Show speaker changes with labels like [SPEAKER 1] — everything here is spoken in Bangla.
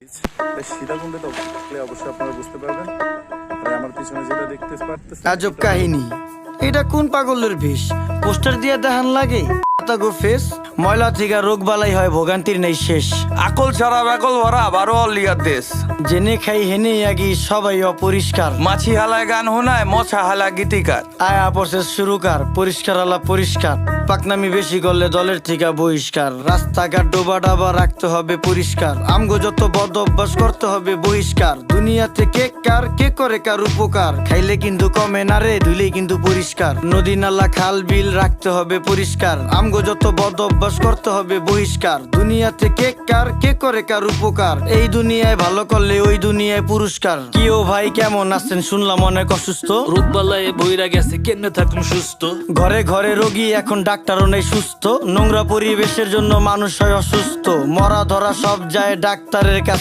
[SPEAKER 1] সীতাকুণ্ডে তো অবশ্যই আপনারা বুঝতে পারবেন। আর আমার পিছনে যেটা দেখতে পারতেছেন,
[SPEAKER 2] আজব কাহিনী। এটা কোন পাগলের বেশ? পোস্টার দিয়ে দেখান লাগে গো ফেস। ময়লা থেকে রোগ বালাই হয়, ভোগান্তির নেই শেষ।
[SPEAKER 3] আকল ছাড়া ব্যাকল ভরা বারো অলিয়ার দেশ।
[SPEAKER 2] জেনে খাই হেনে আগি সবাই অপরিষ্কার।
[SPEAKER 3] মাছি হালায় গান হোনায় মশা হালা গীতিকার।
[SPEAKER 2] আয়া প্রসেস শুরুকার, পরিষ্কার আলা পরিষ্কার। পাকনামি বেশি করলে দলের থেকে বহিষ্কার। রাস্তাঘাট ডোবা ডাবা রাখতে হবে পরিষ্কার। আমগো যত বদ অভ্যাস করতে হবে বহিষ্কার। দুনিয়াতে কে কার কে করে কার উপকার, খাইলে কিন্তু কমে না রে, ধুইলে কিন্তু পরিষ্কার। নদী নালা খাল বিল রাখতে হবে পরিষ্কার। আমগো যত বদ অভ্যাস করতে হবে বহিষ্কার। দুনিয়াতে কে কার কে করে কার উপকার, এই দুনিয়ায় ভালো করলে ওই দুনিয়ায় পুরস্কার। কি ও ভাই কেমন আছেন? শুনলাম অনেক অসুস্থ।
[SPEAKER 4] রোগবালায় বইরা গেছে, কেমনে থাকুন সুস্থ?
[SPEAKER 2] ঘরে ঘরে রোগী, এখন ডাক্তারও নেই সুস্থ। নোংরা পরিবেশের জন্য মানুষ হয় অসুস্থ। মরা ধরা সব যায় ডাক্তারের কাছে।